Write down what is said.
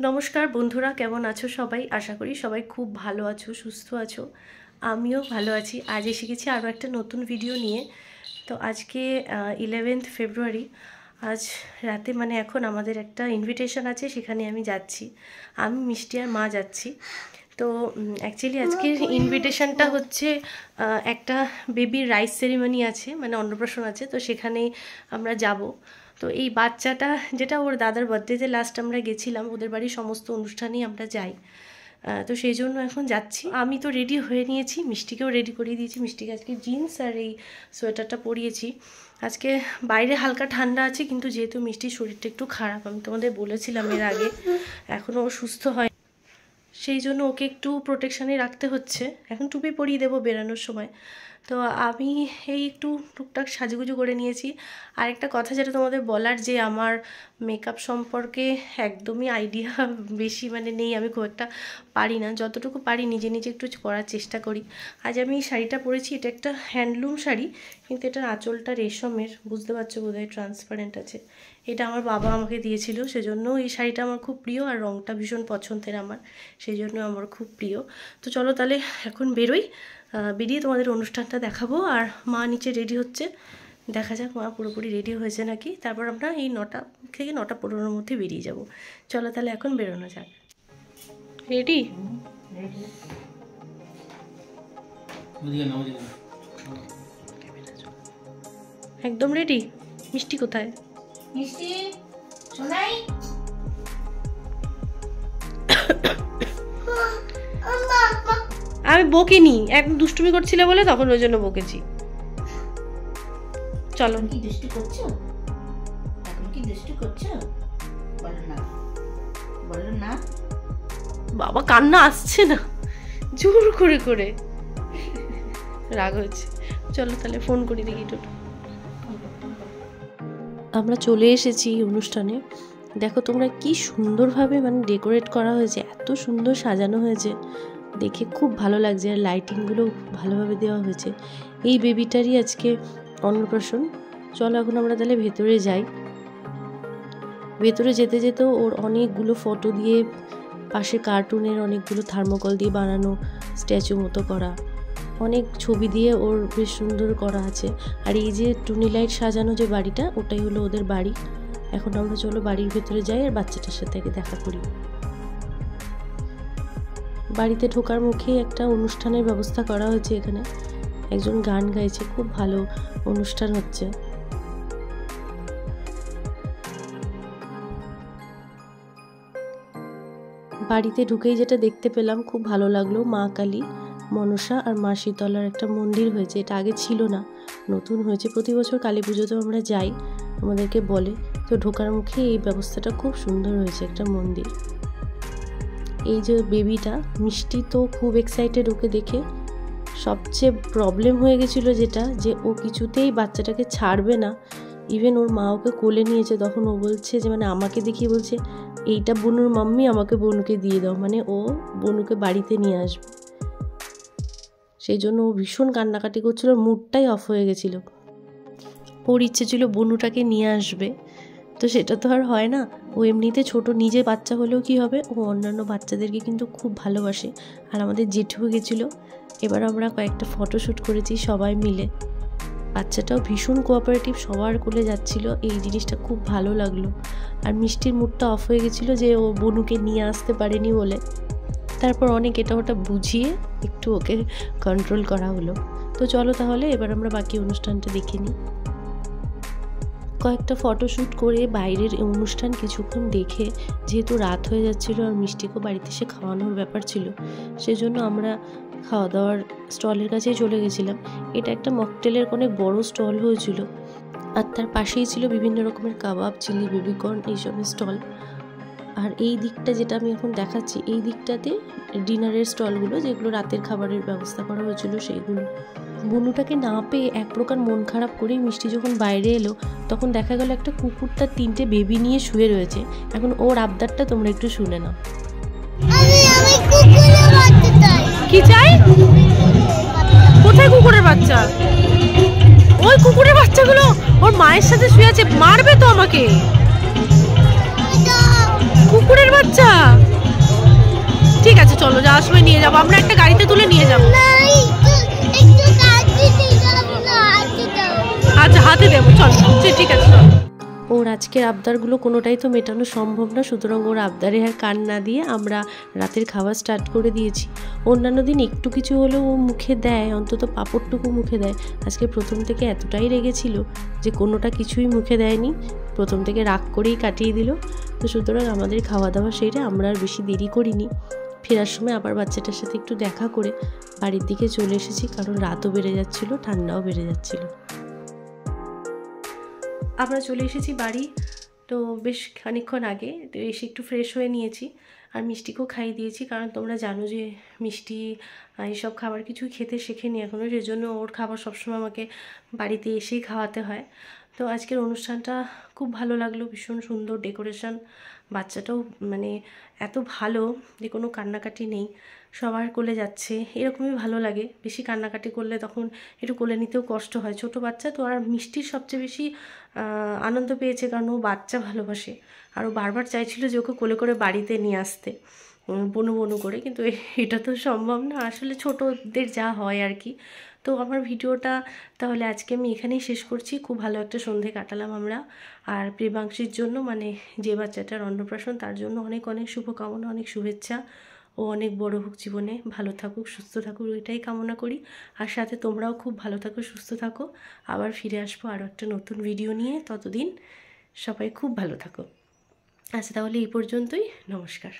নমস্কার বন্ধুরা, কেমন আছো সবাই? আশা করি সবাই খুব ভালো আছো, সুস্থ আছো। আমিও ভালো আছি। আজ এসে গেছি আরও একটা নতুন ভিডিও নিয়ে। তো আজকে 11 ফেব্রুয়ারি। আজ রাতে মানে এখন আমাদের একটা ইনভিটেশন আছে, সেখানে আমি যাচ্ছি। আমি মিষ্টি আর মা যাচ্ছি। তো অ্যাকচুয়ালি আজকের ইনভিটেশনটা হচ্ছে একটা বেবির রাইস সেরিমনি আছে, মানে অন্নপ্রাশন আছে, তো সেখানেই আমরা যাব। তো এই বাচ্চাটা, যেটা ওর দাদার বার্থডেতে লাস্ট আমরা গেছিলাম, ওদের বাড়ির সমস্ত অনুষ্ঠানেই আমরা যাই। তো সেই জন্য এখন যাচ্ছি। আমি তো রেডি হয়ে নিয়েছি, মিষ্টিকেও রেডি করিয়ে দিয়েছি। মিষ্টিকে আজকে জিন্স আর এই সোয়েটারটা পরিয়েছি। আজকে বাইরে হালকা ঠান্ডা আছে, কিন্তু যেহেতু মিষ্টির শরীরটা একটু খারাপ, আমি তোমাদের বলেছিলাম এর আগে, এখনও ও সুস্থ হয়, সেই জন্য ওকে একটু প্রোটেকশানে রাখতে হচ্ছে। এখন টুপি পরিয়ে দেবো বেরানোর সময়। তো আমি এই একটু টুকটাক সাজুগুজু করে নিয়েছি। আর একটা কথা যেটা তোমাদের বলার, যে আমার মেকআপ সম্পর্কে একদমই আইডিয়া বেশি মানে নেই, আমি খুব একটা পারি না। যতটুকু পারি নিজে নিজে একটু করার চেষ্টা করি। আজ আমি এই শাড়িটা পরেছি, এটা একটা হ্যান্ডলুম শাড়ি, কিন্তু এটার আঁচলটা রেশমের, বুঝতে পারছো বোধহয়, ট্রান্সপারেন্ট আছে। এটা আমার বাবা আমাকে দিয়েছিল, সেজন্য এই শাড়িটা আমার খুব প্রিয়, আর রঙটা ভীষণ পছন্দের আমার, সেই জন্য আমার খুব প্রিয়। তো চলো তাহলে এখন বেরোই, বেরিয়ে তোমাদের অনুষ্ঠানটা দেখাবো। আর মা নিচে রেডি হচ্ছে, দেখা যাক মা পুরোপুরি রেডি হয়েছে নাকি। তারপর আমরা এই 9টা থেকে 9:15-র মধ্যে বেরিয়ে যাব। চলো তাহলে এখন বেরোনো যাক। রেডি? একদম রেডি। মিষ্টি কোথায়? মিষ্টি শোনাই। আমি বকিনি, একদম দুষ্টুমি করছিলে বলে তখন ওই জন্য বকেছি। চলো। কি দুষ্টু করছো? এখন কি দুষ্টু করছো? বলো না, বলো না। বাবা কান্না আসছে না, জোর করে করে রাগ হচ্ছে। চলো তাহলে ফোন করি দেখি টোটো। আমরা চলে এসেছি অনুষ্ঠানে। দেখো তোমরা কি সুন্দরভাবে মানে ডেকোরেট করা হয়েছে, এত সুন্দর সাজানো হয়েছে, দেখে খুব ভালো লাগছে। আর লাইটিংগুলো খুব ভালোভাবে দেওয়া হয়েছে। এই বেবিটারই আজকে অন্নপ্রাশন। চলো এখন আমরা তাহলে ভেতরে যাই। ভেতরে যেতে যেতেও ওর অনেকগুলো ফটো দিয়ে, পাশে কার্টুনের অনেকগুলো থার্মোকল দিয়ে বানানো স্ট্যাচু মতো করা, অনেক ছবি দিয়ে ওর বেশ সুন্দর করা আছে। আর এই যে টুনি লাইট সাজানো যে বাড়িটা, ওটাই হলো ওদের বাড়ি। এখন আমরা চলো বাড়ির ভেতরে যাই আর বাচ্চাটার সাথে দেখা করি। বাড়িতে ঢোকার মুখে একটা অনুষ্ঠানের ব্যবস্থা করা হয়েছে। এখানে একজন গান গাইছে, খুব ভালো অনুষ্ঠান হচ্ছে। বাড়িতে ঢুকেই যেটা দেখতে পেলাম, খুব ভালো লাগলো, মা কালী, মনসা আর মা শীতলার একটা মন্দির হয়েছে। এটা আগে ছিল না, নতুন হয়েছে। প্রতি বছর কালী পুজোতেও আমরা যাই, আমাদেরকে বলে। তো ঢোকার মুখে এই ব্যবস্থাটা খুব সুন্দর হয়েছে, একটা মন্দির। এই যে বেবিটা মিষ্টি, তো খুব এক্সাইটেড ওকে দেখে। সবচেয়ে প্রবলেম হয়ে গেছিলো যেটা, যে ও কিছুতেই বাচ্চাটাকে ছাড়বে না। ইভেন ওর মা ওকে কোলে নিয়েছে, তখন ও বলছে যে, মানে আমাকে দেখিয়ে বলছে, এইটা বনুর মাম্মি, আমাকে বনুকে দিয়ে দাও, মানে ও বনুকে বাড়িতে নিয়ে আসবে। সেই জন্য ও ভীষণ কান্নাকাটি করছিল, মুডটাই অফ হয়ে গেছিলো। ওর ইচ্ছে ছিল বনুটাকে নিয়ে আসবে, তো সেটা তো আর হয় না। ও এমনিতে ছোট, নিজে বাচ্চা হলেও কি হবে, ও অন্যান্য বাচ্চাদেরকে কিন্তু খুব ভালোবাসে। আর আমাদের জেঠুও গেছিলো। এবার আমরা কয়েকটা ফটোশ্যুট করেছি সবাই মিলে। বাচ্চাটাও ভীষণ কোঅপারেটিভ, সবার কোলে যাচ্ছিল, এই জিনিসটা খুব ভালো লাগলো। আর মিষ্টির মুডটা অফ হয়ে গেছিলো যে ও বনুকে নিয়ে আসতে পারেনি বলে। তারপর অনেক এটা ওটা বুঝিয়ে একটু ওকে কন্ট্রোল করা হলো। তো চলো তাহলে এবার আমরা বাকি অনুষ্ঠানটা দেখে নিই। কয়েকটা ফটোশ্যুট করে বাইরের অনুষ্ঠান কিছুক্ষণ দেখে, যেহেতু রাত হয়ে যাচ্ছিলো আর মিষ্টিকেও বাড়িতে এসে খাওয়ানোর ব্যাপার ছিল, সেজন্য আমরা খাওয়া দাওয়ার স্টলের কাছেই চলে গেছিলাম। এটা একটা মকটেলের অনেক বড় স্টল হয়েছিল, আর তার পাশেই ছিল বিভিন্ন রকমের কাবাব, চিলি, বেবিকর্ন, এইসবের স্টল। আর এই দিকটা যেটা আমি এখন দেখাচ্ছি, এই দিকটাতে ডিনারের স্টলগুলো, যেগুলো রাতের খাবারের ব্যবস্থা করা হয়েছিল, সেইগুলো। বনুটাকে না পেয়ে এক প্রকার মন খারাপ করেই মিষ্টি যখন বাইরে এলো, তখন দেখা গেল একটা কুকুর তার 3টে বেবি নিয়ে শুয়ে রয়েছে। এখন ওর আবদারটা তোমরা একটু শুনে নাও। কি চাই? কোথায় কুকুরের বাচ্চা? ওই কুকুরের বাচ্চাগুলো ওর মায়ের সাথে শুয়ে আছে, মারবে তো আমাকে। কুকুরের বাচ্চা। চলো, যাওয়ার সময় নিয়ে যাবো, আমরা একটা গাড়িতে তুলে নিয়ে যাবো। আচ্ছা, হাতে দেবো, চলো ঠিক আছে। ওর আজকের আবদারগুলো কোনোটাই তো মেটানো সম্ভব না, সুতরাং ওর আবদারে আর কান না দিয়ে আমরা রাতের খাবার স্টার্ট করে দিয়েছি। অন্যান্য দিন একটু কিছু হলেও ও মুখে দেয়, অন্তত পাঁপড়টুকু মুখে দেয়। আজকে প্রথম থেকে এতটাই রেগেছিল যে কোনোটা কিছুই মুখে দেয়নি, প্রথম থেকে রাগ করেই কাটিয়ে দিল। তো সুতরাং আমাদের খাওয়া দাওয়া সেরে আমরা আর বেশি দেরি করিনি। ফেরার সময় আবার বাচ্চাটার সাথে একটু দেখা করে বাড়ির দিকে চলে এসেছি, কারণ রাতও বেড়ে যাচ্ছিল, ঠান্ডাও বেড়ে যাচ্ছিল। আমরা চলে এসেছি বাড়ি, তো বেশ খানিকক্ষণ আগে। তো এসে একটু ফ্রেশ হয়ে নিয়েছি আর মিষ্টিকেও খাইয়ে দিয়েছি, কারণ তোমরা জানো যে মিষ্টি এইসব খাবার কিছুই খেতে শেখেনি এখনও, সেজন্য ওর খাবার সবসময় আমাকে বাড়িতে এসেই খাওয়াতে হয়। তো আজকের অনুষ্ঠানটা খুব ভালো লাগলো, ভীষণ সুন্দর ডেকোরেশন, বাচ্চাটাও মানে এত ভালো যে কোনো কান্নাকাটি নেই, সবার কোলে যাচ্ছে, এরকমই ভালো লাগে। বেশি কান্নাকাটি করলে তখন একটু কোলে নিতেও কষ্ট হয়, ছোট বাচ্চা তো। আর মিষ্টির সবচেয়ে বেশি আনন্দ পেয়েছে, কারণ ও বাচ্চা ভালোবাসে, আর ও বারবার চাইছিল যে ওকে কোলে করে বাড়িতে নিয়ে আসতে, বনু বনু করে, কিন্তু এটা তো সম্ভব না আসলে, ছোটদের যা হয় আর কি। তো আমার ভিডিওটা তাহলে আজকে আমি এখানেই শেষ করছি। খুব ভালো একটা সন্ধে কাটালাম আমরা। আর প্রেমাংশীর জন্য, মানে যে বাচ্চাটার অন্নপ্রাশন, তার জন্য অনেক অনেক শুভকামনা, অনেক শুভেচ্ছা। ও অনেক বড় হোক জীবনে, ভালো থাকুক, সুস্থ থাকুক, এটাই কামনা করি। আর সাথে তোমরাও খুব ভালো থাকো, সুস্থ থাকো। আবার ফিরে আসবো আরও একটা নতুন ভিডিও নিয়ে, ততদিন সবাই খুব ভালো থাকো। আচ্ছা, তাহলে এই পর্যন্তই, নমস্কার।